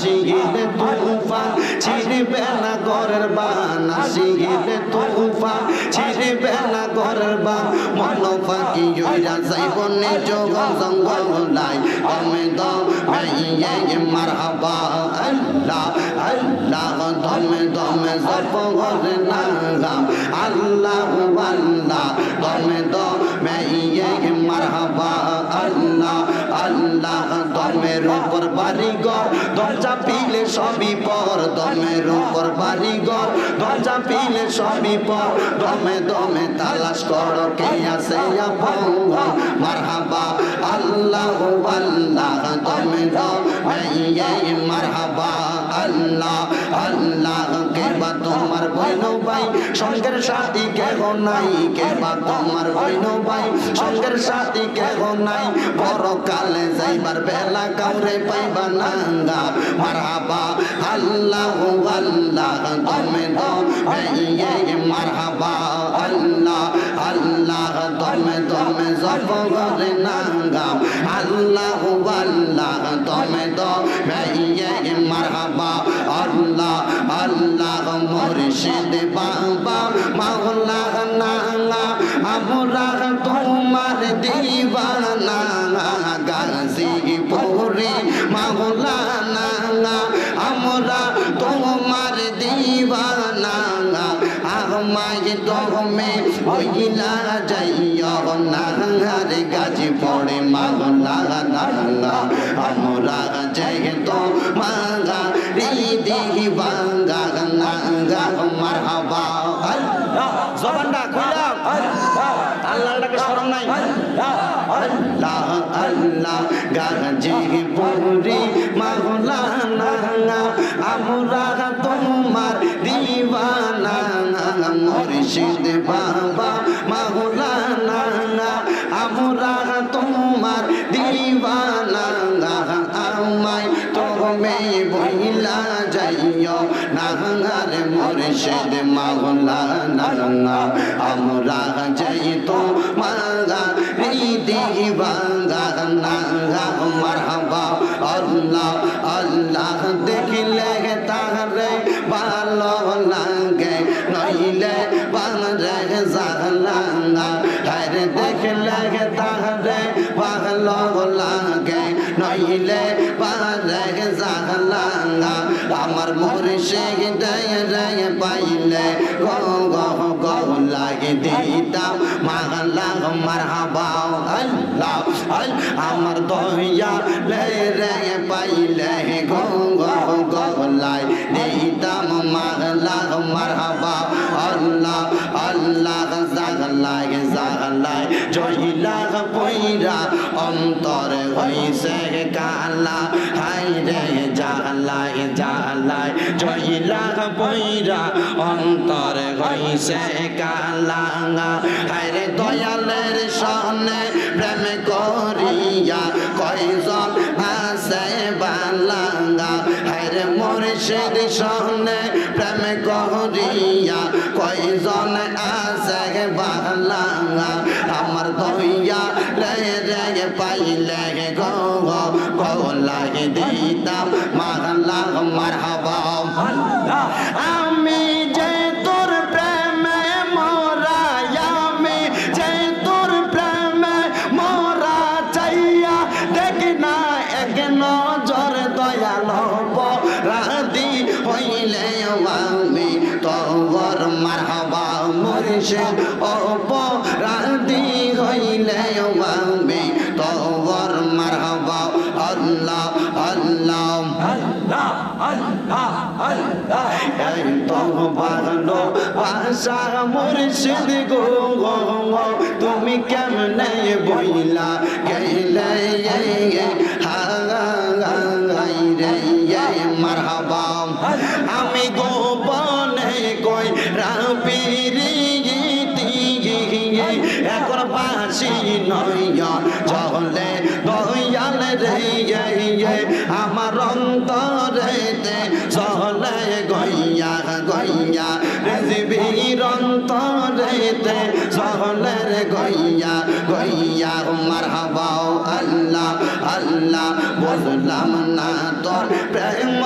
আসিলে তুফান ছিড়বে না ঘরের বান আসিলে তুফান ছিড়বে না ঘরের বান মন ফাঁকি হইয়া যাইব নিজ জঙ্গলাই দমে দমে মারহাবা আল্লাহ আল্লাহ দমে দমে জপ করে নাম আল্লাহ আল্লাহ দমে দমে মারহাবা আল্লাহ আল্লাহ দমের উপর বাড়িঘর দরজা পিলে সবই পর দমের উপর বাড়িঘর দরজা পিলে সবই পর দমে দমে তালাশ করো কে আছে আপন মারহাবা আল্লাহ আল্লাহ দমে দমে মারহাবা আল্লাহ আল্লাহ কে বা তোমার বইন ভাই সঙ্গের সাথী কেহ নাই কে বা তোমার বইন ভাই সঙ্গের সাথী কেহ নাই বড় কালে যাইবার বেলা কাউরে পাইবা নাঙ্গা মারহাবা আল্লাহ আল্লাহ দমে দমে মারহাবা আল্লাহ আল্লাহ দমে দমে জপ করে নাঙ্গা আল্লাহ আল্লাহ দমে দমে মারহাবা আল্লাহ আল্লাহ মুর্শিদ বাবা মাওলা নাঙ্গা আমরা তোমার দিবানা গাজীপুরে মাওলানা আমরা তোমার দিবানা আমায় দমে হইলা যাইও না রে গাজীপুরে মাওলানা আমরা যেহেতু মাগা দিবানা মারহাবা আল্লাহ জবানটা খুলা আল্লাহটাকে শরম নাই আল্লাহ আল্লাহ গাজীপুরে মাওলানা আমরা তোমার দিবানা মুর্শিদ বাবা মাওলানা আমরা তোমার দিবানা আমায় তুমি বইলা যাইও না রে মুর্শিদ মাওলানা আমরা যাইতো মাগা দিবানা মারহাবা আল্লাহ আল্লাহ দেখিলে তাহলে ভালো লাগে নইলে বাংরে জালাঙ্গা হরে দেখলে তাহলে ভালো লাগে নইলে বাংরে জালাঙ্গা আমার মুর্শিদ রে পাইলে গো গো গো লাগে দিতাম মাগলা মারহাবা আল্লাহ আমার দয়া লে রে পাইলে গো গো গো লাই দিতাম মাগলা মারহাবা আল্লাহ আল্লাহ জাগলাই জাগলাই জয়লা পইরা অন্তর হইছে কালা হাই রে জাগলাই জাগলাই জয়লা পইরা অন্তর হইছে কালা হাই রে দয়ালের সনে প্রেম করিয়া কয়জন আছে বালাঙ্গা হাই রে মুর্শিদ সনে প্রেম করিয়া কয়জন আছে বালাঙ্গা আমার দইয়া রে রে পাইলে গো গো গো লাগে দিতাম মাগলা মারহাবা আমি যে তোর প্রেমে মোরা আমি যে তোর প্রেমে মোরা চাইয়া দেখি না এক নজর দয়াল রাধি হইলে আমি তোর মারহাবা মুর্শিদ রাধি হইলে আমি তোর মারহাবা আল্লাহ আল্লাহ আল্লাহ আল্লাহ আল্লাহ এই তো ভালো ভাষা মুর্শিদ গো গো তুমি কেমনে বইলা গেলে হাই রে মারহাবা আমি গোপনে কই রাপিরি এখন বাসি নইয়া চলে দয়াল রে আমার অন্তরেতে চলে গইয়া গইয়া রেজিবির অন্তরেতে চলে রে গইয়া গইয়া মারহাবা আল্লাহ আল্লাহ বুঝলাম না তোর প্রেম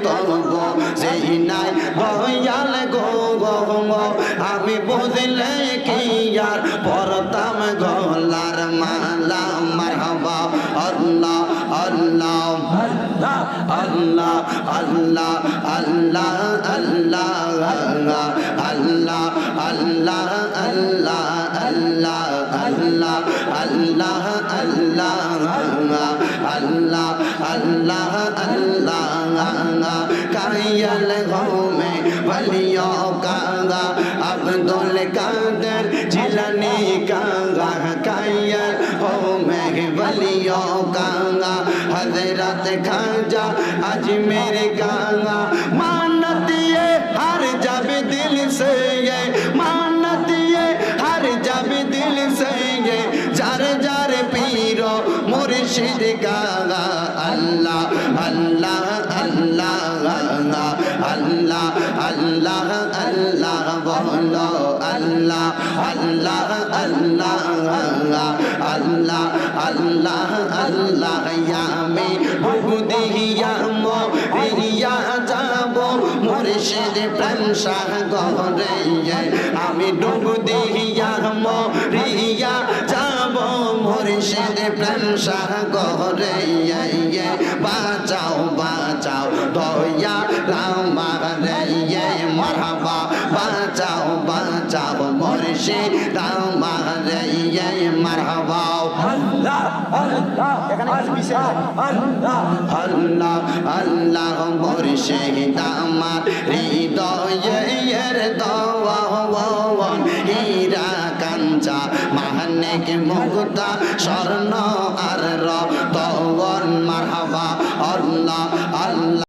তবু সেই নাই দয়াল গো গো গো আমি বুঝলে কি আর পরতাম গলার মালা মারহাবা আল্লাহ আল্লাহ আল্লাহ আল্লাহ আল্লাহ আল্লাহ আল্লাহ আল্লাহ আল্লাহ আল্লাহ আল্লাহ আল্লাহ আল্লাহ আল্লাহ আল্লাহ কায়াল ঘুমে বলিও কাঙ্গা আব্দুল কাদের জিলানি কাঙ্গা কায়াল ঘুমে বলিও কাঙ্গা हजरत खाजा अजमेर कांगा मानत ये हर जब दिल से ये मानत ये हर जब दिल से ये जार जार पीरो मुर्शिद कांगा अल्लाह अल्लाह अल्लाह अल्लाह अल्लाह अल्लाह बोलो अल्लाह अल्लाह अल्लाह अल्लाह अल्लाह अल्लाह यामी बुदिया मो रिया जाबो मुर्शिद प्रेम शाह गोरे आमी डुब दिया मो रिया जाबो मुर्शिद प्रेम शाह गोरे बाचाओ बाचाओ दया रामा रे मरहबा बाचाओ बाचाओ मुर्शिद रामा रे मरहबा अल्लाह अल्लाह अल्लाह मुर्शिद আমার হৃদয়ের দওয়ান হীরা কাঞ্চা মাহনেক মুক্তা স্বর্ণ আর রতন মারহাবা আল্লাহ আল্লাহ